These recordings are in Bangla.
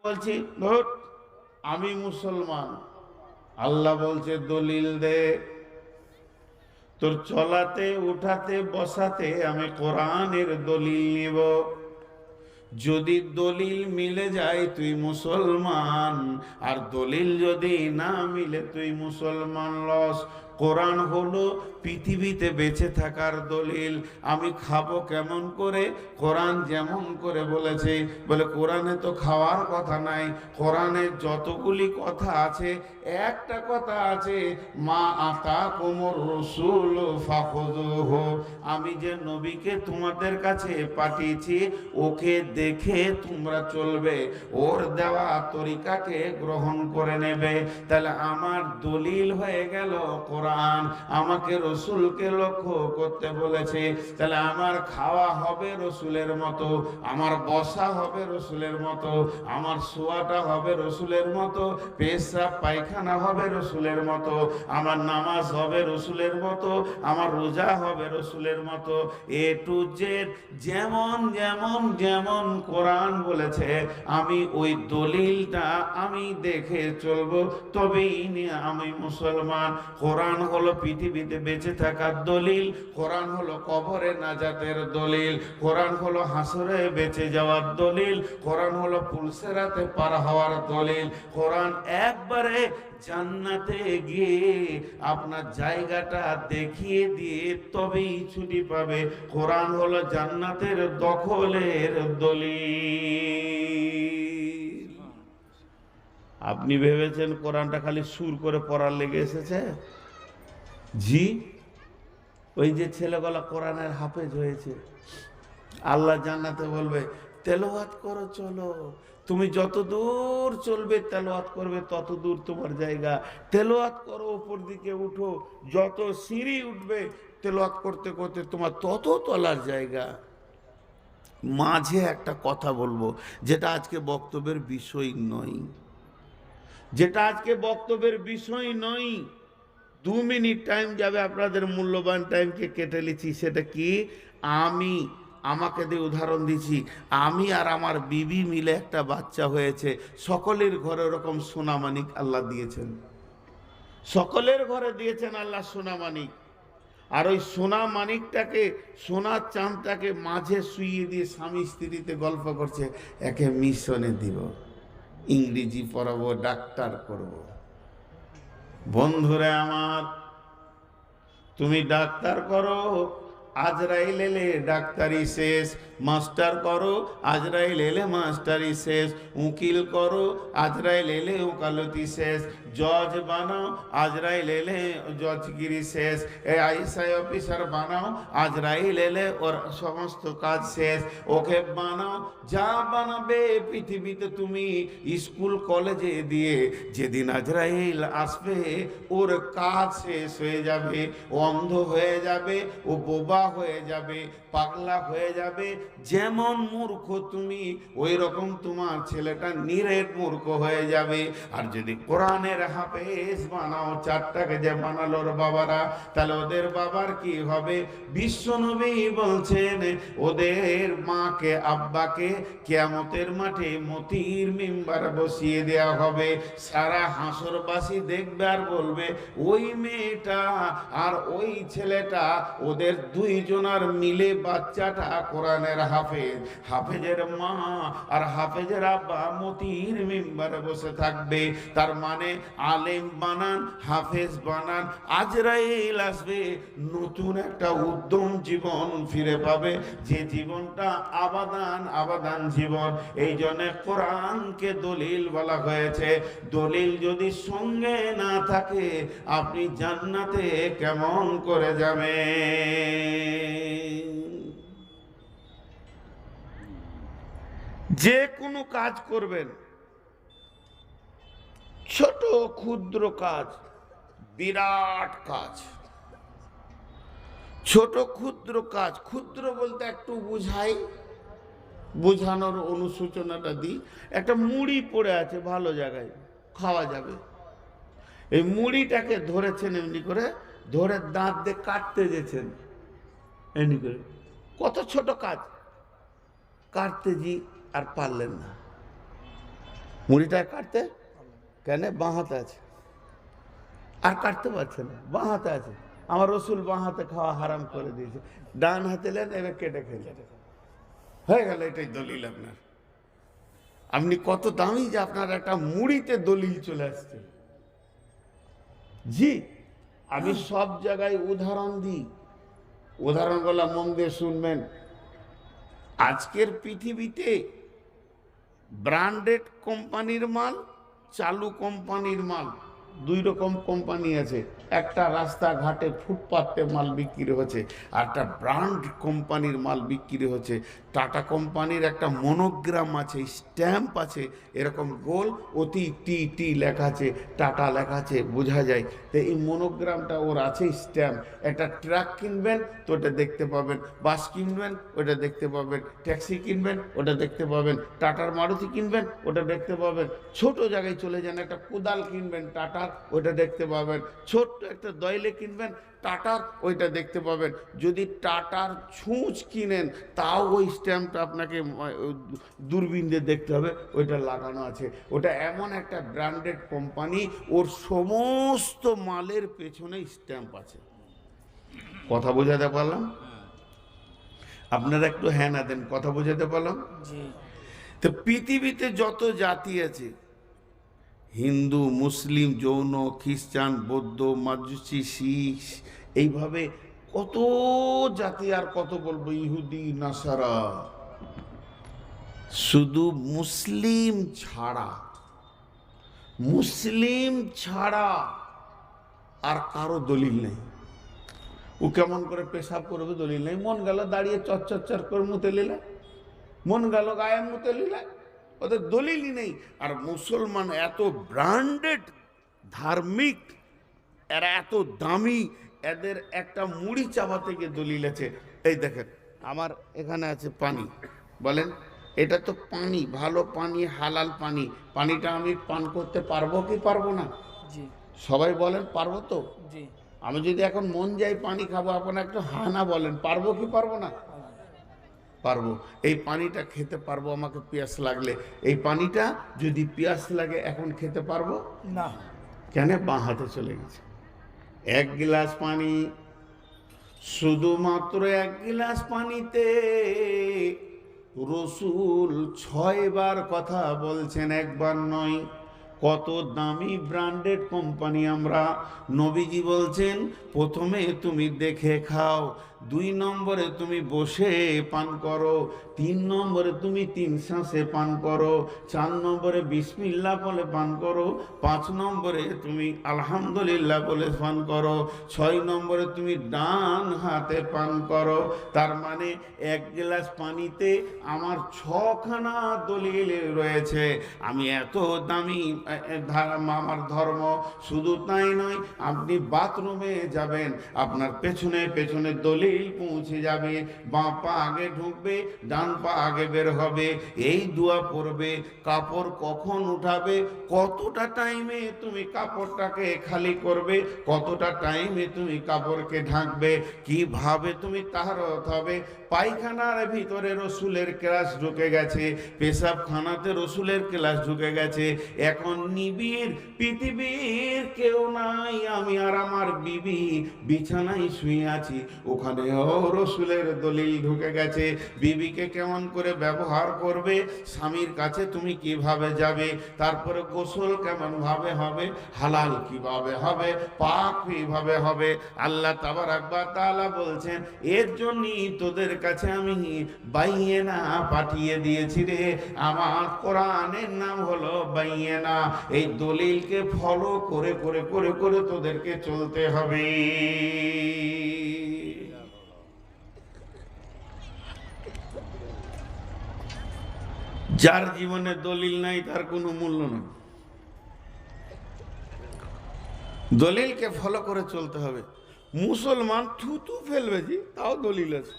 বলছি ধর আমি মুসলমান, আল্লাহ বলছে দলিল দে, তোর চলাতে উঠাতে বসাতে আমি কোরআনের দলিল নিব। যদি দলিল মিলে যায় তুই মুসলমান, আর দলিল যদি না মিলে তুই মুসলমান লস। কোরআন হলো পৃথিবীতে বেঁচে থাকার দলিল। আমি খাবো কেমন করে? কোরআন যেমন করে বলেছে, বলে কোরআনে তো খাওয়ার কথা নাই, কোরআনে যতগুলি কথা আছে একটা কথা আছে, মা আতা কোমর রসুল ফাখুযুহু। আমি যে নবীকে তোমাদের কাছে পাঠিয়েছি ওকে দেখে তোমরা চলবে, ওর দেওয়া তরিকাকে গ্রহণ করে নেবে। তাহলে আমার দলিল হয়ে গেল কোরআন, আমাকে রসুলকে লক্ষ্য করতে বলেছে। তাহলে আমার খাওয়া হবে রসুলের মতো, আমার বসা হবে রসুলের মতো, আমার শোয়াটা হবে রসুলের মতো, পেশাব পায়খানা হবে রসুলের মতো, আমার নামাজ হবে রসুলের মতো, আমার রোজা হবে রসুলের মতো। এ টু জেড যেমন যেমন যেমন কোরআন বলেছে আমি ওই দলিলটা আমি দেখে চলবো, তবেই আমি মুসলমান। কোরআন হলো পৃথিবীতে বেঁচে থাকার দলিল, কোরআন হলো কবরে নাজাতের দলিল, কোরআন হলো হাসরে বেঁচে যাওয়ার দলিল, কোরআন হলো পুলসেরাতে পার হওয়ার দলিল। কোরআন একবারে জান্নাতে গিয়ে আপনার জায়গাটা দেখিয়ে দিয়ে তবেই ছুটি পাবে। কোরআন হলো জান্নাতের দখলের দলিল। আপনি ভেবেছেন কোরআনটা খালি সুর করে পড়ার লেগে এসেছে? জি, ওই যে ছেলেগুলা কোরআনের হাফেজ হয়েছে, আল্লাহ জান্নাতে বলবে তেলাওয়াত করো, চলো। তুমি যত দূর চলবে তেলাওয়াত করবে তত দূর তোমার জায়গা। তেলাওয়াত করো, উপর দিকে উঠো, যত সিঁড়ি উঠবে তেলাওয়াত করতে করতে তোমার তত তলার জায়গা। মাঝে একটা কথা বলবো, যেটা আজকে বক্তব্যের বিষয় নয়, যেটা আজকে বক্তব্যের বিষয় নয়। 2 মিনিট টাইম যাবে আপনাদের মূল্যবান টাইমকে কেটে নিচ্ছি। সেটা কি? আমাকে দিয়ে উদাহরণ দিচ্ছি। আমি আর আমার বিবি মিলে একটা বাচ্চা হয়েছে, সকলের ঘরে ওরকম সোনামানিক আল্লাহ দিয়েছেন, সকলের ঘরে দিয়েছেন আল্লাহ সোনামানিক। আর ওই সোনা মানিকটাকে, সোনার চাঁদটাকে মাঝে শুইয়ে দিয়ে স্বামী স্ত্রীতে গল্প করছে, একে মিশনে দিব, ইংরেজি পড়াবো, ডাক্তার করব। বন্ধুরা আমার, তুমি ডাক্তার করো, আজরাইল এলে ডাক্তারি শেষ। মাস্টার করো, আজরাইল এলে মাস্টারি শেষ। উকিল করো, আজরাইল এলে ওকালতি শেষ। জজ বানাও, আজরাইল এলে জজগিরি শেষ। আইএসআই অফিসার বানাও, আজরাইল এলে ওর সমস্ত কাজ শেষ। ওকে বানাও, যা বানাবে পৃথিবীতে তুমি স্কুল কলেজে দিয়ে, যেদিন আজরাইল আসবে ওর কাজ শেষ হয়ে যাবে। ও অন্ধ হয়ে যাবে, ও বোবা হয়ে যাবে, পাগলা হয়ে যাবে। যেমন মূর্খ তুমি, ওই রকম তোমার ছেলেটা নিরেট মূর্খ হয়ে যাবে। আর যদি কোরআনের হাফেজ বানাও, 4টাকে যে বানালো ওর বাবারা, তাহলে ওদের বাবার কি হবে? বিশ্বনবী বলছেন ওদের মাকে আব্বাকে কিয়ামতের মাঠে মতির মিম্বার বসিয়ে দেওয়া হবে। সারা হাসরবাসী দেখবে আর বলবে ওই মেয়েটা আর ওই ছেলেটা, ওদের দুইজনার মিলে বাচ্চাটা কোরআনের হাফেজ। হাফেজের মা আর হাফেজের আব্বা মতির মিম্বারে বসে থাকবে। তার মানে আলেম বানান, হাফেজ বানান, আজরাইল আসবে, নতুন একটা উদ্যম জীবন ফিরে পাবে, যে জীবনটা আবাদান আবাদান জীবন। এই জন্য কোরআনকে দলিল বলা হয়েছে। দলিল যদি সঙ্গে না থাকে আপনি জান্নাতে কেমন করে যাবেন? যে কোনো কাজ করবেন, ছোট ক্ষুদ্র কাজ, বিরাট কাজ, ছোট ক্ষুদ্র কাজ। ক্ষুদ্র বলতে একটু বুঝাই, বোঝানোর অনুসূচনাটা দিই। একটা মুড়ি পড়ে আছে ভালো জায়গায়, খাওয়া যাবে। এই মুড়িটাকে ধরেছেন এমনি করে, ধরে দাঁত দিয়ে কাটতে যেছেন এমনি করে। কত ছোট কাজ, কাটতে জি আর পারলেন না। মুড়িটা কাটতে কেন? বাঁ হাতে আছে, আর কাটতে পারছে না, বাঁ হাতে আছে। আমার রসুল বাঁ হাতে খাওয়া হারাম করে দিয়েছে, ডান হাতে নেন, এবার কেটে খেলে হয়ে গেল। এটাই দলিল আপনার। আপনি কত দামি যে আপনার একটা মুড়িতে দলিল চলে আসছে। জি, আমি সব জায়গায় উদাহরণ দিই, উদাহরণগুলো মন দিয়ে শুনবেন। আজকের পৃথিবীতে ব্র্যান্ডেড কোম্পানির মাল, চালু কোম্পানির মাল, দুই রকম কোম্পানি আছে। একটা রাস্তাঘাটে ফুটপাতে মাল বিক্রি হচ্ছে, আর একটা ব্র্যান্ড কোম্পানির মাল বিক্রি হচ্ছে। টাটা কোম্পানির একটা মনোগ্রাম আছে, স্ট্যাম্প আছে, এরকম গোল অতি টি টি লেখা আছে, টাটা লেখা আছে, বোঝা যায়। তো এই মনোগ্রামটা ওর আছে, স্ট্যাম্প। একটা ট্রাক কিনবেন তো ওটা দেখতে পাবেন, বাস কিনবেন ওটা দেখতে পাবেন, ট্যাক্সি কিনবেন ওটা দেখতে পাবেন, টাটার মারুতি কিনবেন ওটা দেখতে পাবেন। ছোট জায়গায় চলে যান, একটা কোদাল কিনবেন টাটার, ওইটা দেখতে পাবেন। ছোট্ট একটা দয়লে কিনবেন টাটার, ওইটা দেখতে পাবেন। যদি টাটার ছুঁচ কিনেন তাও ওই স্ট্যাম্পটা আপনাকে দূরবীন দিয়ে দেখতে হবে, ওইটা লাগানো আছে। ওটা এমন একটা ব্র্যান্ডেড কোম্পানি, ওর সমস্ত মালের পেছনে স্ট্যাম্প আছে। কথা বোঝাতে পারলাম? আপনারা একটু হ্যাঁ না দেন, কথা বোঝাতে পারলাম? তো পৃথিবীতে যত জাতি আছে, হিন্দু, মুসলিম, জৈন, খ্রিস্টান, বৌদ্ধ, মাজুসি, শিখ, এইভাবে কত জাতি, আর কত বলবো, ইহুদি, নাসারা, শুধু মুসলিম ছাড়া, মুসলিম ছাড়া আর কারো দলিল নেই। ও কেমন করে পেশাব করবে দলিল নেই। মন গেল দাঁড়িয়ে চচ্চর করে মুতে নিলে, মন গেল গায়ে মুতে নিলে, ওদের দলিলই নেই। আর মুসলমান এত ব্র্যান্ডেড, ধার্মিক, এরা এত দামি, এদের একটা মুড়ি চাপা থেকে দলিল আছে। এই দেখেন, আমার এখানে আছে পানি, বলেন এটা তো পানি, ভালো পানি, হালাল পানি। পানিটা আমি পান করতে পারবো কি পারবো না? সবাই বলেন পারবো তো? আমি যদি এখন মন যাই পানি খাবো, আপনার একটু হানা বলেন, পারবো কি পারবো না? পারবো। এই পানিটা খেতে পারবো আমাকে পিয়াস লাগলে। এই পানিটা যদি পিয়াস লাগে এখন খেতে পারবো না। কেন? বাঁ হাতে চলে গেছে। এক গিলাস পানি, শুধুমাত্র এক গিলাস পানিতে রসুল 6 বার কথা বলছেন, একবার নয়। কত দামি ব্র্যান্ডেড কোম্পানি আমরা। নবীজি বলছেন প্রথমে তুমি দেখে খাও, 2 নম্বরে তুমি বসে পান করো, 3 নম্বরে তুমি 3 শ্বাসে পান করো, 4 নম্বরে বিসমিল্লাহ বলে পান করো, 5 নম্বরে তুমি আলহামদুলিল্লাহ বলে পান করো, 6 নম্বরে তুমি ডান হাতে পান করো। তার মানে এক গ্লাস পানিতে আমার 6খানা দলিল রয়েছে। আমি এত দামি আমার ধর্ম। শুধু তাই নয়, আপনি বাথরুমে যাবেন, আপনার পেছনে পেছনে দলিল পৌঁছে যাবে। বাঁ পা আগে ঢুকবে, ডান পা আগে বের হবে, এই দোয়া পড়বে। কাপড় কখন উঠাবে, কতটা টাইমে তুমি কাপড়টাকে খালি করবে, কতটা টাইমে তুমি কাপড়কে ঢাকবে, কিভাবে তুমি তাহারত হবে। পায়খানার ভিতরে রসুলের ক্লাস ঢুকে গেছে, পেশাবখানাতে রসুলের ক্লাস ঢুকে গেছে। এখন নিবিড় পৃথিবীর কেউ নাই, আমি আর আমার বিবি বিছানায় শুয়ে আছি, ওখানেও রসুলের দলিল ঢুকে গেছে। বিবিকে কেমন করে ব্যবহার করবে, স্বামীর কাছে তুমি কিভাবে যাবে, তারপরে গোসল কেমন ভাবে হবে, হালাল কিভাবে হবে, পাক কিভাবে হবে। আল্লাহ তাবারাক ওয়া তাআলা বলছেন, এর জন্যই তোদের কাছে আমি বাইয়েনা পাঠিয়ে দিয়েছি রে। আমার কোরআনের নাম হলো বাইয়েনা। এই দলিলকে ফলো করে করে করে করে তোদেরকে চলতে হবে। যার জীবনে দলিল নাই তার কোনো মূল্য নেই। দলিলকে ফলো করে চলতে হবে। মুসলমান থুতু ফেলবে জি, তাও দলিল আছে।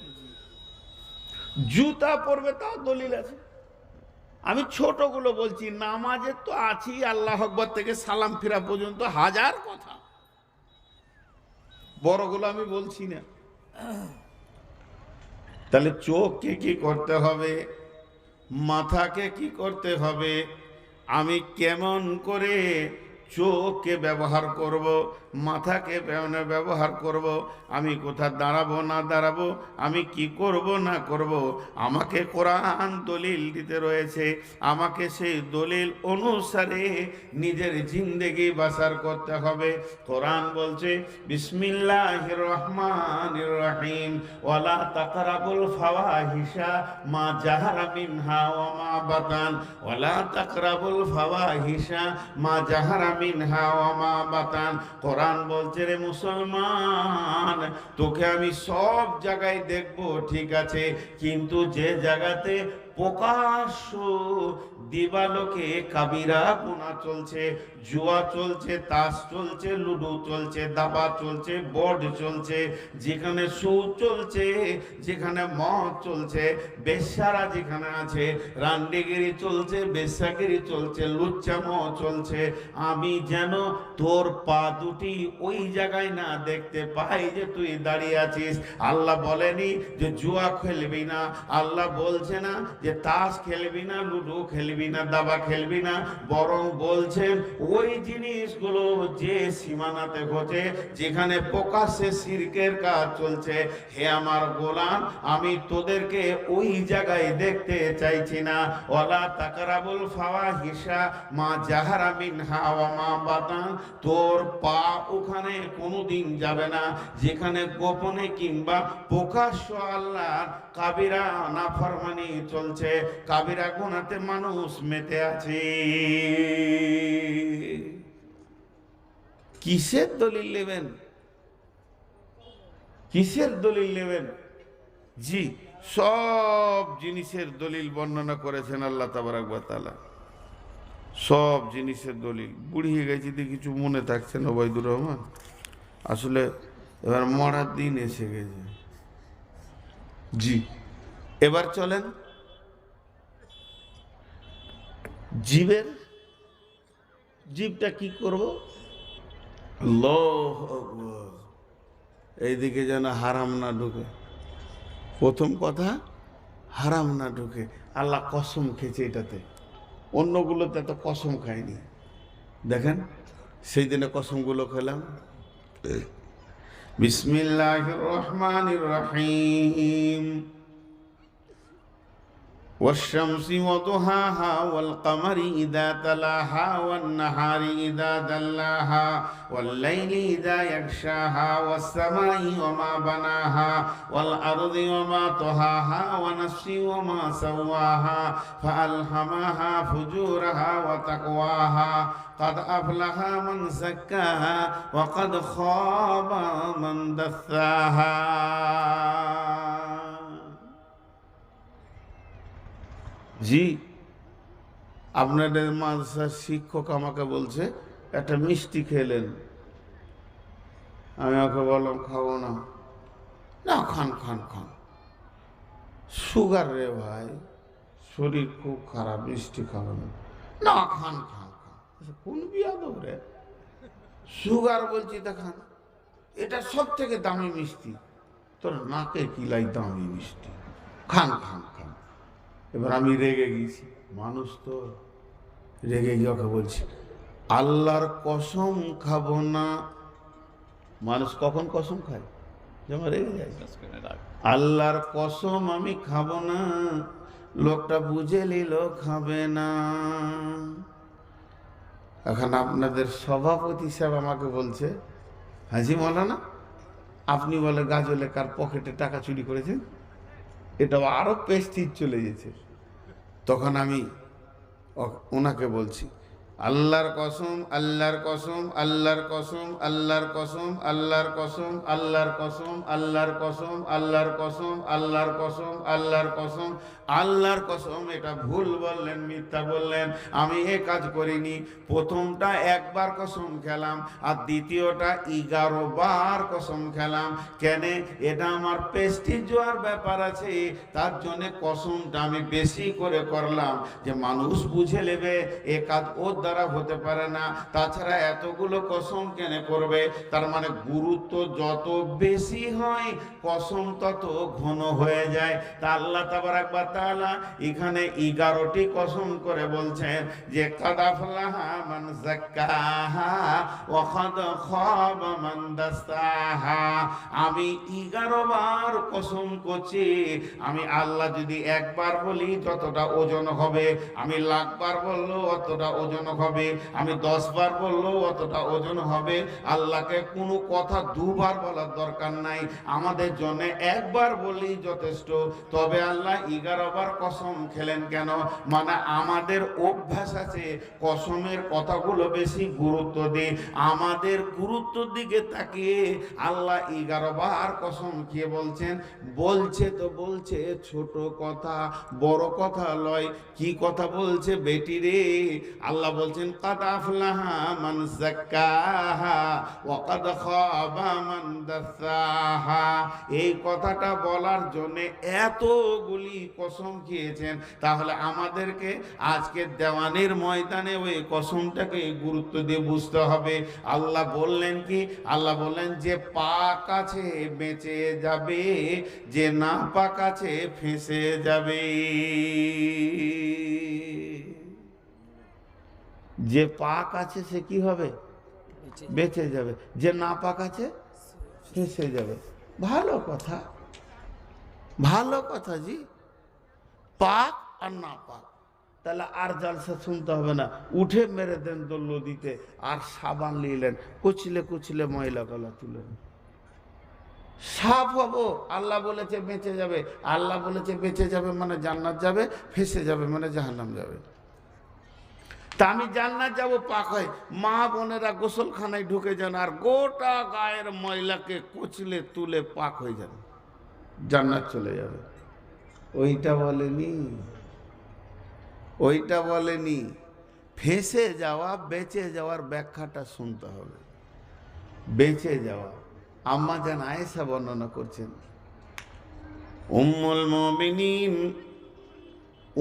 জুতা পরবে, তাও দলিল আছে। আমি ছোটগুলো বলছি, নামাজের তো আছি, আল্লাহ আকবার থেকে সালাম ফিরা পর্যন্ত হাজার কথা, বড়গুলো আমি বলছি না। তাহলে চোখকে কি করতে হবে, মাথাকে কি করতে হবে, আমি কেমন করে চোখকে ব্যবহার করব, মাথাকে ব্যবহার করব, আমি কোথা দাঁড়াবো না দাঁড়াবো, আমি কি করব না করব, আমাকে কোরআন দলিল দিতে রয়েছে। আমাকে সেই দলিল অনুসারে নিজের জিন্দেগি বাসার করতে হবে। কোরআন বলছে বিসমিল্লাহির রহমানির রহিম, ওয়ালা তাকরাবুল ফাওয়াহিশা মা জাহারা মিনহা ওয়া মা বাতান, ওয়ালা তাকরাবুল ফাওয়াহিশা মা জাহারা মিনহা ওয়া মা বাতান। কোরআন বলছে রে মুসলমান, তোকে আমি সব জায়গায় দেখব, ঠিক আছে, কিন্তু যে জায়গাতে প্রকাশ্য দিবালোকে কাবিরা গুনাহ চলছে, জুয়া চলছে, তাস চলছে, লুডো চলছে, দাবা চলছে, বোর্ড চলছে, যেখানে সুদ চলছে, যেখানে মদ চলছে, বেশ্যারা যেখানে আছে, রান্ডিগিরি চলছে, বেশ্যাগিরি চলছে, লুচ্চামো চলছে, আমি যেন তোর পা দুটি ওই জায়গায় না দেখতে পাই যে তুই দাঁড়িয়ে আছিস। আল্লাহ বলেনি যে জুয়া খেলবি না, আল্লাহ বলছে না যে তাস খেলবি না, লুডো খেলবি না, দাবা খেলবি না, বরং বলছেন ওই জিনিসগুলো যে সীমানাতে ঘটে, যেখানে প্রকাশ্যে শিরকের কাজ চলছে, হে আমার গোলাম, আমি তোদেরকে ওই জায়গায় দেখতে চাইছি না। ওয়ালা তাকরাবুল ফাওয়াহিশা মা জাহারা মিনহা ওয়া মা বাতান, তোর পা ওখানে কোনোদিন যাবে না যেখানে গোপনে কিংবা প্রকাশ্য আল্লাহর কাবিরা নাফরমানি চলছে, কাবিরা গুনাহতে মানুষ মেতে আছে। কিসের দলিল নেবেন? কিসের দলিল নেবেন? জি, সব জিনিসের দলিল বর্ণনা করেছেন আল্লাহ তাবারক ওয়া তাআলা, সব জিনিসের দলিল। বুড়িয়ে গেছি তো কিছু মনে থাকছে না ওবাইদুর রহমান, আসলে এবার মরার দিন এসে গেছে। জি, এবার চলেন জীবটা কি করব? আল্লাহু আকবার, এইদিকে যেন হারাম না ঢুকে। প্রথম কথা, হারাম না ঢুকে। আল্লাহ কসম খেয়েছে এটাতে, অন্যগুলোতে তো কসম খায়নি। দেখেন সেই দিনে কসমগুলো খেলাম। বিসমিল্লাহির রহমানির রহিম, والشمس وضحاها والقمر إذا تلاها والنهار إذا دلاها والليل إذا يغشاها والسماء وما بناها والأرض وما طحاها ونفس وما سواها فألهمها فجورها وتقواها قد أفلح من زكاها وقد خاب من دثاها। জি, আপনাদের মাদ্রাসার শিক্ষক আমাকে বলছে একটা মিষ্টি খেলেন, আমি ওকে বললাম খাবো না। না, খান খান খান, সুগার রে ভাই, শরীর খুব খারাপ, মিষ্টি খাবেন না। খান খান খান। কোন বিয়াদব রে, সুগার বলছি তা খান, এটা সব থেকে দামি মিষ্টি, তোর নাকে কিলাই দামি মিষ্টি, খান খান খান। এবার আমি রেগে গেছি, মানুষ তো রেগে গিয়ে ওকে বলছি আল্লাহর কসম খাবো না। মানুষ কখন কসম খায়? যখন রেগে যায়। আল্লাহর কসম আমি খাবো না। লোকটা বুঝে নিল খাবে না। এখন আপনাদের সভাপতি সাহেব আমাকে বলছে, হাজি মৌলানা আপনি বলে গাজলে কার পকেটে টাকা চুরি করেছেন, এটা আরো পেস্টিজ চলে গেছে। তখন আমি ওনাকে বলছি আল্লাহর কসম, আল্লাহর কসম, আল্লাহর কসম, আল্লাহর কসম, আল্লাহর কসম, আল্লাহর কসম, আল্লাহর কসম, আল্লাহর কসম, আল্লাহর কসম, আল্লাহর কসম, আল্লাহর কসম। এটা ভুল বললেন, মিথ্যা বললেন, আমি এ কাজ করিনি। প্রথমটা একবার কসম খেলাম, আর দ্বিতীয়টা 11 বার কসম খেলাম। কেন? এটা আমার পেস্টিজ জোয়ার ব্যাপার আছে, তার জন্য কসমটা আমি বেশি করে করলাম, যে মানুষ বুঝে নেবে এ কাজ ওর দ্বারা হতে পারে না। তাছাড়া এতগুলো কসম কেন করবে? তার মানে গুরুত্ব যত বেশি হয় কসম তত ঘন হয়ে যায়। তা আল্লাহ তাবারাক ওয়া তাআলা এখানে 11টি কসম করে বলছেন যে কাদ আফলাহা মান যাক্কাহা ওয়া কাদ খাবা মান দাসাহা। আমি 11 বার কসম করছি। আমি আল্লাহ যদি একবার বলি যতটা ওজন হবে, আমি লাখবার বললেও অতটা ওজন হবে, আমি 10 বার বললেও অতটা ওজন হবে। আল্লাহকে কোনো কথা দুবার বলার দরকার নাই, আমাদের জন্য একবার বললেই যথেষ্ট। তবে আল্লাহ 11 বার কসম খেলেন কেন? মানে আমাদের অভ্যাস আছে কসমের কথাগুলো বেশি গুরুত্ব দিই। আমাদের গুরুত্বের দিকে তাকিয়ে আল্লাহ 11 বার কসম খেয়ে বলছেন। বলছে তো বলছে ছোট কথা, বড় কথা লয়। কি কথা বলছে বেটি রে? আল্লাহ বলছেন কাদ আফলাহা মান যাক্কাহা ওয়া কাদ খাবা মান দাসাহা। এই কথাটা বলার জন্য এতগুলি কসম খেয়েছেন। তাহলে আমাদেরকে আজকে দেওয়ানের ময়দানে ওই কসমটাকে গুরুত্ব দিয়ে বুঝতে হবে। আল্লাহ বললেন কি? আল্লাহ বললেন যে পাক আছে বেঁচে যাবে, যে না পাক আছে ফেঁসে যাবে। যে পাক আছে সে কি হবে? বেঁচে যাবে। যে না পাক আছে ফেঁসে যাবে। ভালো কথা, ভালো কথা জি। পাক আর না পাক, তাহলে আর জালসা শুনতে হবে না। উঠে মেরে দেন তো নদীতে, আর সাবান নিলেন, কুচলে কুচলে ময়লা গলা তুলেন, সাফ হবো। আল্লাহ বলেছে বেঁচে যাবে, আল্লাহ বলেছে বেঁচে যাবে মানে জান্নাত যাবে, ফেঁসে যাবে মানে জাহান্নাম যাবে। তা আমি জান্নাত যাবো পাক হয়। মা বোনেরা গোসলখানায় ঢুকে যান আর গোটা গায়ের ময়লাকে কুচলে তুলে পাক হয়ে যাবে, জান্নাত চলে যাবে। ওইটা বলেনি, ওইটা বলেনি। ফেঁসে যাওয়া, বেঁচে যাওয়ার ব্যাখ্যাটা শুনতে হবে। বেঁচে যাওয়া আম্মা জান আয়েশা বর্ণনা করছেন।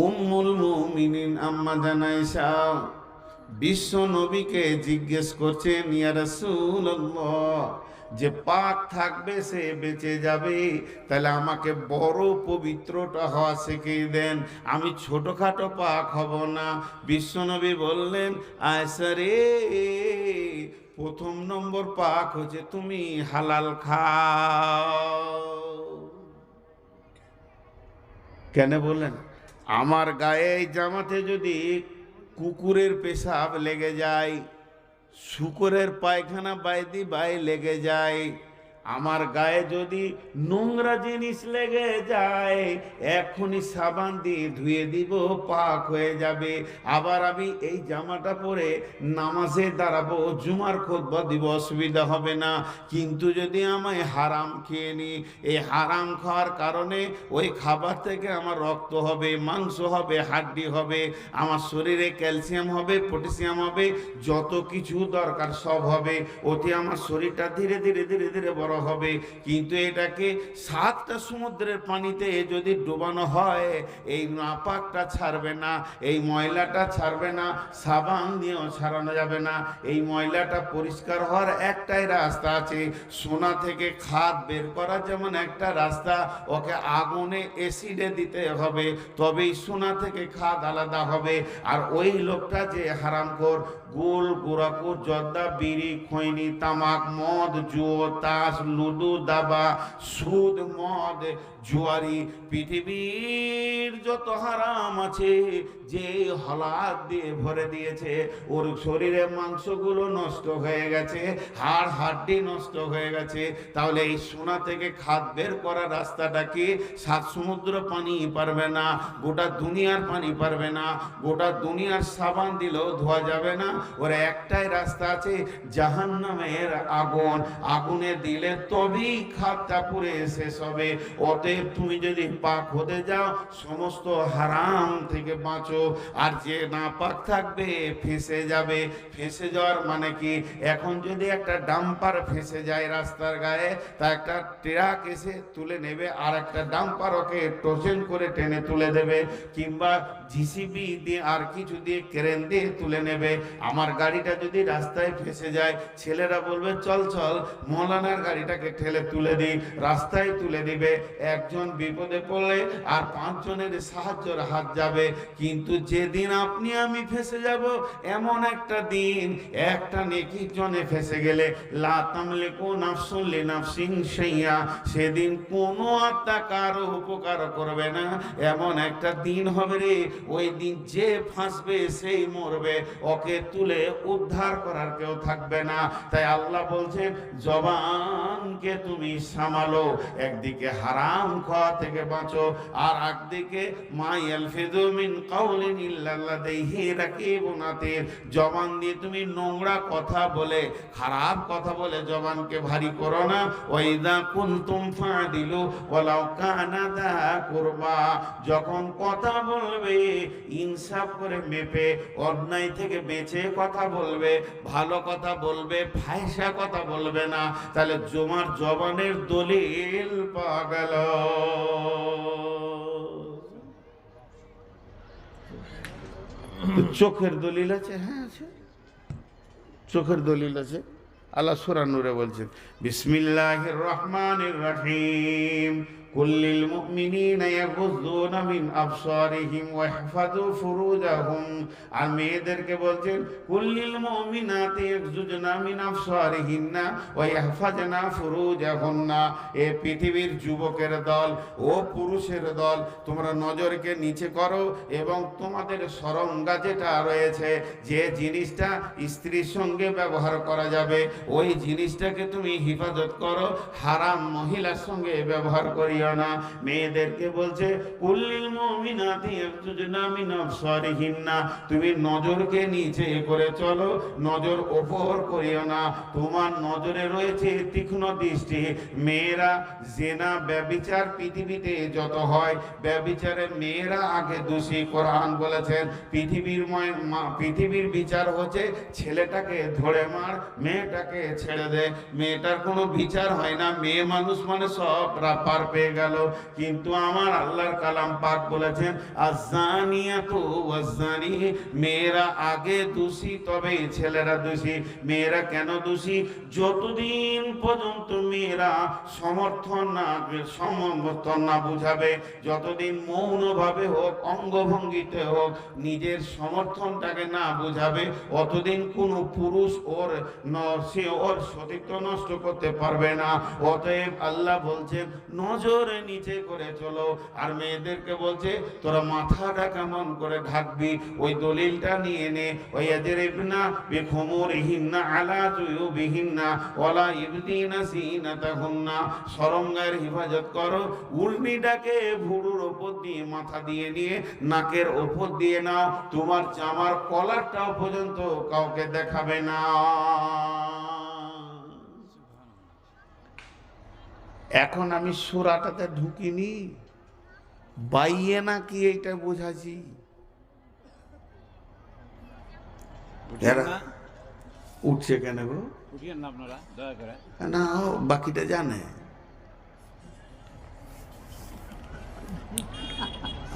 উম্মুল মুমিনিন আম্মা জান আয়েশা বিশ্ব নবীকে জিজ্ঞেস করছেন, ইয়া রাসূলুল্লাহ, যে পাক থাকবে সে বেঁচে যাবে, তাহলে আমাকে বড় পবিত্রটা হওয়া শিখিয়ে দেন, আমি ছোটখাটো পাক হব না। বিশ্বনবী বললেন, আয়েশা রে, প্রথম নম্বর পাক হচ্ছে তুমি হালাল খাও। কেন বললেন? আমার গায়ে এই জামাতে যদি কুকুরের পেশাব লেগে যায়, শুকরের পায়খানা বাইদি বাই লেগে যায়, আমার গায়ে যদি নোংরা জিনিস লেগে যায়, এখনই সাবান দিয়ে ধুয়ে দিব, পাক হয়ে যাবে। আবার আমি এই জামাটা পরে নামাজে দাঁড়াবো, জুমার খুতবা দিব, অসুবিধা হবে না। কিন্তু যদি আমায় হারাম খেয়ে নিই, এই হারাম খাওয়ার কারণে ওই খাবার থেকে আমার রক্ত হবে, মাংস হবে, হাড্ডি হবে, আমার শরীরে ক্যালসিয়াম হবে, পটাশিয়াম হবে, যত কিছু দরকার সব হবে। ওতে আমার শরীরটা ধীরে ধীরে ধীরে ধীরে বড় হবে। কিন্তু এটাকে 7টা সমুদ্রের পানিতে যদি ডোবানো হয়, এই নাপাকটা ছাড়বে না, এই ময়লাটা ছাড়বে না, সাবান দিয়েও ছাড়ানো যাবে না। এই ময়লাটা পরিষ্কার হওয়ার একটাই রাস্তা আছে, সোনা থেকে খাদ বের করা যেমন একটা রাস্তা, ওকে আগুনে এসিডে দিতে হবে, তবেই সোনা থেকে খাদ আলাদা হবে। আর ওই লোকটা যে হারামখোর, গোল গোরাকুর, জর্দা, বিড়ি, খৈনি, তামাক, মদ, জুয়ো, তাস, লুডু, দাবা, সুদ, মদ, জুয়ারি, পৃথিবীর যত হারাম আছে, যে হালাত দিয়ে ভরে দিয়েছে, ওর শরীরে মাংসগুলো নষ্ট হয়ে গেছে, হাড় হাড্ডি নষ্ট হয়ে গেছে। তাহলে এই সোনা থেকে খাদ বের করার রাস্তাটা কি? 7 সমুদ্র পানি পারবে না, গোটা দুনিয়ার পানি পারবে না, গোটা দুনিয়ার সাবান দিলেও ধোয়া যাবে না। ওর একটাই রাস্তা আছে, জাহান্নামের আগুন। আগুনে দিলে তবেই খাতটা পুরে শেষ হবে। অতএব তুমি যদি পাক হতে যাও সমস্ত হারাম থেকে বাঁচো। আর যে না পাক থাকবে ফেঁসে যাবে। ফেঁসে যাওয়ার মানে কি, এখন যদি একটা ডাম্পার ফেঁসে যায় রাস্তার গায়ে, তা একটা ট্রাক এসে তুলে নেবে, আর একটা ডাম্পার ওকে টোচেন করে টেনে তুলে দেবে, কিংবা জিসিবি দিয়ে আর কিছু দিয়ে ক্রেন দিয়ে তুলে নেবে। আমার গাড়িটা যদি রাস্তায় ফেঁসে যায়, ছেলেরা বলবে চল চল মৌলানার গাড়িটাকে ঠেলে তুলে দিই, রাস্তায় তুলে দিবে। একজন বিপদে পড়লে আর 5 জনের সাহায্যের হাত যাবে। কিন্তু যেদিন আপনি আমি ফেঁসে যাব, এমন একটা দিন, একটা নেকির জনে ফেঁসে গেলে লা তামলিকু নাফসুন লিনাফসিন শাইআ, সেদিন কোনো আত্মা কারো উপকার করবে না। এমন একটা দিন হবে রে, ওই দিন যে ফাঁসবে সেই মরবে, ওকে তুলে উদ্ধার করার কেউ থাকবে না। তাই আল্লাহ বলছেন জবানকে তুমি সামালো, একদিকে হারাম খাওয়া থেকে বাঁচো, আর একদিকে মা ইয়ালফিযু মিন কাউলিন ইল্লা লাদাইহি রাকিবুন আতীদ। জবান দিয়ে তুমি নোংরা কথা বলে, খারাপ কথা বলে জবানকে ভারী করো না। ওয়াইদা কুনতুম ফাদিলু ওয়ালাউ কানা দা কুরবা, যখন কথা বলবে ইনসাফ করে মেপে, অন্যায় থেকে বেঁচে কথা বলবে, ভালো কথা বলবে, ফায়সা কথা বলবে না। তাহলে তোমার জবানের দলিল পাওয়া গেল। চোখের দলিল আছে? হ্যাঁ আছে, চোখের দলিল আছে। আল্লাহ সূরা নূরে বলছেন বিসমিল্লাহির রহমানির রহিম, কুল্লিল মুমিনিনা ইয়াগুযুনা মিন আবসারিহিম ওয়া ইহফাযু ফুরুজাহুম। আর মেয়েদেরকে বলছেন কুল্লিল মুমিনাতি ইয়াগুযুনা মিন আবসারিহিন্না ওয়া ইহফাযনা ফুরুজাহুন্না। এ পৃথিবীর যুবকের দল ও পুরুষের দল, তোমরা নজরকে নিচে করো এবং তোমাদের সরঙ্গা যেটা রয়েছে, যে জিনিসটা স্ত্রীর সঙ্গে ব্যবহার করা যাবে, ওই জিনিসটাকে তুমি হিফাজত করো, হারাম মহিলার সঙ্গে ব্যবহার করি না। মেয়েদেরকে বলছে কুল্লিল মুমিনাতি ইয়াগুযুনা মিন আবসারিহিন্না, তুমি নজরকে নিচে করে চলো, নজর ওপর করিও না। তোমার নজরে রয়েছে তীক্ষ্ণ দৃষ্টি। মেয়েরা জিনা ব্যভিচার পৃথিবীতে যত হয়, ব্যভিচারে মেয়েরা আগে দোষী। কোরআন বলেছেন পৃথিবীর বিচার হচ্ছে ছেলেটাকে ধরে মার, মেয়েটাকে ছেড়ে দে। মেয়েটার কোনো বিচার হয় না, মেয়ে মানুষ মানে সব পার পেয়ে গেল। কিন্তু আমার আল্লাহর কালাম পাক বলেছেন আযানিয়াতু ওয়াজ্জানি, মেয়েরা আগে দোষী, তবে ছেলেরা দোষী। মেয়েরা কেন দোষী? যতদিন পর্যন্ত মেয়েরা সমর্থন না বুঝাবে, যতদিন মৌনভাবে হোক, অঙ্গভঙ্গিতে হোক, নিজের সমর্থনটাকে না বুঝাবে, অতদিন কোনো পুরুষ সে ওর সতীত্ব নষ্ট করতে পারবে না। অতএব আল্লাহ বলছেন নজরে নিচে করে চলো। আর মেয়েদেরকে বলছে তোরা মাথাটা কেমন করে ঢাকবি, ওই দলিলটা নিয়ে নে। ওই ইয়াজরিবনা বিখুমুরিহিন্না আলা জুয়ুবিহিন্না ওয়ালা ইবদিনা যিনাতাহুন্না, সরঙ্গার হিফাজত করো। উর্মিটাকে ভুরুর ওপর দিয়ে, মাথা দিয়ে নিয়ে নাকের ওপর দিয়ে নাও, তোমার জামার কলারটাও পর্যন্ত কাউকে দেখাবে না। এখন আমি সূরাটাতে ঢুকিনি, বাইয়ে না কি এইটা বোঝাছি। উঠছে কেন গো? না, বাকিটা জানে।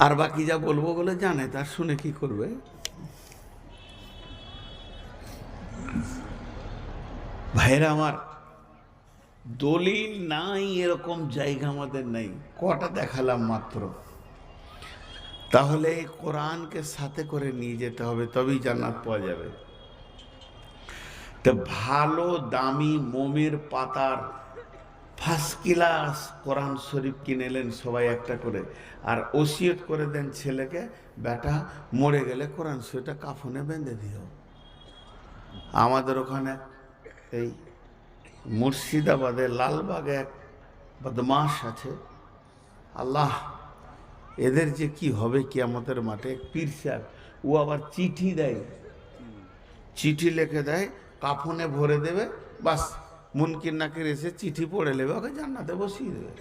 আর বাকি যা বলবো বলে জানে, তার শুনে কি করবে? ভাইরা আমার, দলিল নাই এরকম জায়গা আমাদের নাই, কটা দেখালাম মাত্র। তাহলে এই কোরআনকে সাথে করে নিয়ে যেতে হবে, তবেই জান্নাত পাওয়া যাবে। তো ভালো দামি মোমের পাতার ফার্স্ট ক্লাস কোরআন শরীফ কিনে এলেন সবাই একটা করে, আর ওসিয়ত করে দেন ছেলেকে, বেটা মরে গেলে কোরআন শরীফটা কাফনে বেঁধে দিও। আমাদের ওখানে এই মুর্শিদাবাদে লালবাগে এক বদমাশ আছে, আল্লাহ এদের যে কি হবে কিয়ামতের মাঠে। পীর সাহেব, ও আবার চিঠি দেয়, চিঠি লিখে দেয়, কাফনে ভরে দেবে, বাস মুনকির নাকির এসে চিঠি পড়ে নেবে, ওকে জান্নাতে বসিয়ে দেবে।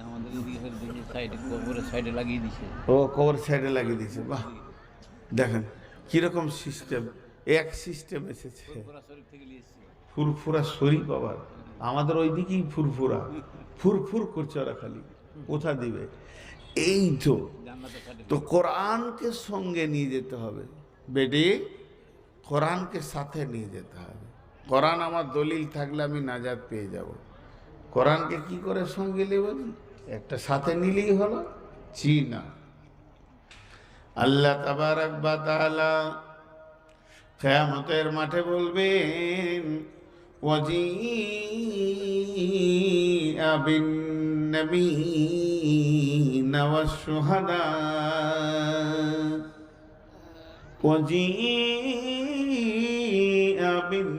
আমাদের এদিকে সাইডে কবরের সাইডে লাগিয়ে দিছে। ও কবর সাইডে লাগিয়ে দিয়েছে, বাহ দেখেন কিরকম সিস্টেম, এক সিস্টেম এসেছে। শরীফ থেকে নিয়েছি ফুরফুরা শরীফ আবার আমাদের ওই দিকেই ফুরফুরা, ফুরফুর করছে ওরা, খালি কোথা দিবে। এই তো জান্নাতের সাইডে। তো কোরআনকে সঙ্গে নিয়ে যেতে হবে বেটি, কোরআনকে সাথে নিয়ে যেতে হবে। কোরআন আমার দলিল থাকলে আমি নাজাত পেয়ে যাব। কোরআনকে কি করে সঙ্গে নেব? একটা সাথে নিলেই হলো চিনা। আল্লাহ তাবারাক ওয়া তাআলা কিয়ামতের মাঠে বলবেন, ওয়াজিআ বিন নবিয়্যিনা ওয়াশ শুহাদা, ওয়াজিআ বিন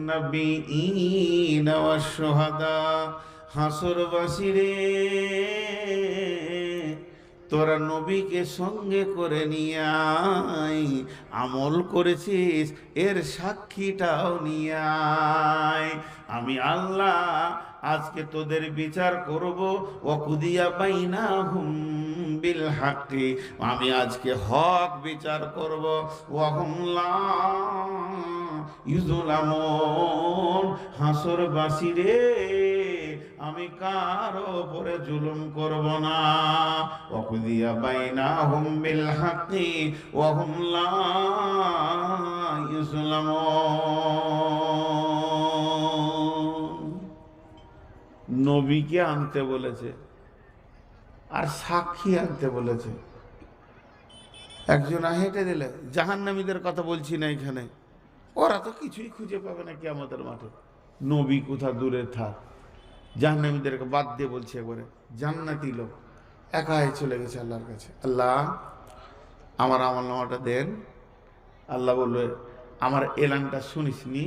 নবিয়্যিনা ওয়াশ শুহাদা। হাসরবাসীরে, তোরা নবীকে সঙ্গে করে নিয়ে আয়, আমল করেছিস এর সাক্ষীটাও নিয়ে আয়। আমি আল্লাহ আজকে তোদের বিচার করব, ওয়াকুদিয়া বাইনাহুম বিল হাক্কি, আমি আজকে হক বিচার করব, ওয়াহুম লা ইউযলামুন। হাসরবাসীরে, আমি কারো উপরে জুলুম করব না। ওয়াকুদিয়া বাইনাহুম বিল হাক্কি ওয়াহুম লা ইউযলামুন। নবীকে আনতে বলেছে আর সাক্ষী আনতে বলেছে। একজন হেঁটে দিলে, জাহান্নামীদের কথা বলছি না এখানে, ওরা তো কিছুই খুঁজে পাবে না কিয়ামতের মাঠে। নবী কোথা দূরে থাক, জাহান্নামীদেরকে বাদ দিয়ে বলছে একবারে জান্নাতি লোক একাই চলে গেছে আল্লাহর কাছে। আল্লাহ আমার আমলনামাটা দেন। আল্লাহ বলবে, আমার এলানটা শুনিসনি?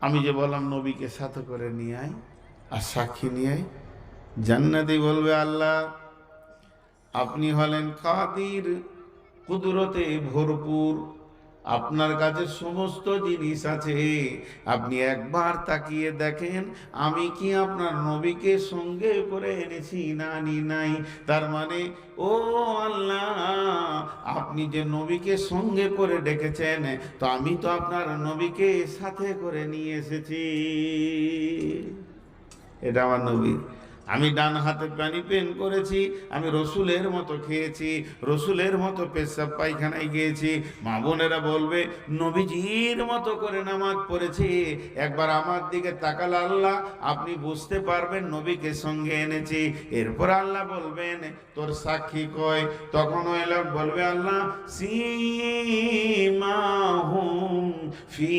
আমি যে বললাম নবীকে সাথে করে নিয়ে আয় আর সাক্ষী নিয়ে আয়। জান্নাতি বলবে, আল্লাহ আপনি হলেন কাদির, কুদরতে ভরপুর, আপনার কাছে সমস্ত জিনিস আছে, আপনি একবার তাকিয়ে দেখেন আমি কি আপনার নবীকে সঙ্গে করে এনেছি না আনি নাই। তার মানে ও আল্লাহ, আপনি যে নবীকে সঙ্গে করে ডেকেছেন, তো আমি তো আপনার নবীকে সাথে করে নিয়ে এসেছি। এটা আমার নবী। আমি ডান হাতে পানি পেন করেছি, আমি রসুলের মতো খেয়েছি, রসুলের মতো পেশাব পায়খানায় গিয়েছি। মা বোনেরা বলবে, নবীজির মতো করে নামাজ পড়েছি। একবার আমার দিকে তাকাল আল্লাহ, আপনি বুঝতে পারবেন নবীকে সঙ্গে এনেছি। এরপর আল্লাহ বলবেন, তোর সাক্ষী কয়? তখন ওই লোক বলবে, আল্লাহ সীমাহুম ফি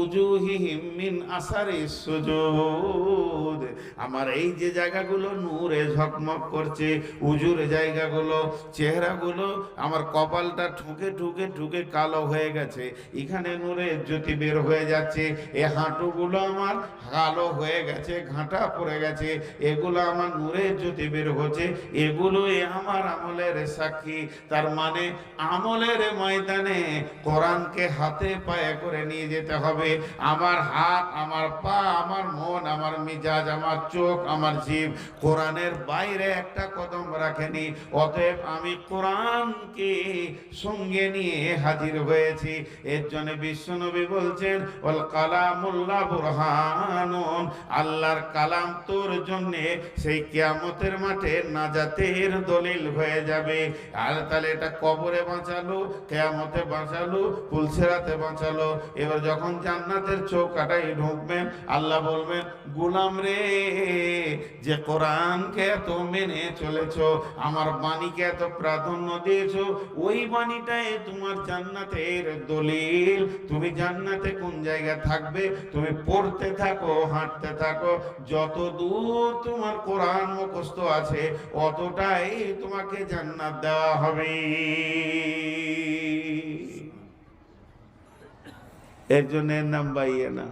উজুহিহিম মিন আসারিস সুজুদ, আমার এই যে জায়গাগুলো নূরে ঝকমক করছে, উজুর জায়গাগুলো, চেহারাগুলো, আমার কপালটা ঠুকে ঠুকে ঠুকে কালো হয়ে গেছে, এখানে নূরের জ্যোতি বের হয়ে যাচ্ছে। এই হাঁটুগুলো আমার কালো হয়ে গেছে, ঘাঁটা পড়ে গেছে, এগুলো আমার নূরের জ্যোতি বের হচ্ছে, এগুলোই আমার আমলের সাক্ষী। তার মানে আমলের ময়দানে কোরআনকে হাতে পায়ে করে নিয়ে যেতে হবে। আমার হাত, আমার পা, আমার মন, আমার মিজাজ, আমার চোখ, আমার জিভ কোরআনের বাইরে একটা কদম রাখেনি। অতএব আমি কোরআনকে সঙ্গে নিয়ে হাজির হয়েছি। এর জন্য বিশ্বনবী বলছেন, ওয়াল কালামুল্লাহ বুরহানুন, আল্লাহর কালাম তোর জন্য সেই কিয়ামতের মাঠে নাজাতের দলিল হয়ে যাবে। আর তাহলে এটা কবরে বাঁচালো, কিয়ামতে বাঁচালো, পুলসিরাতে বাঁচালো। এবার যখন জান্নাতের চৌকাটায় ঢুকবেন, আল্লাহ বলবেন, গোলাম রে, যে কোরআনকে এত মেনে চলেছো, আমার বাণীকে এত প্রাধান্য দিয়েছো, ওই বাণীটাই তোমার জান্নাতের দলিল। তুমি জান্নাতে কোন জায়গায় থাকবে, তুমি পড়তে থাকো, হাঁটতে থাকো, যত দূর তোমার কোরআন মুখস্থ আছে অতটাই তোমাকে জান্নাত দেওয়া হবে। এর জন্য এর নাম বাইয়ে না।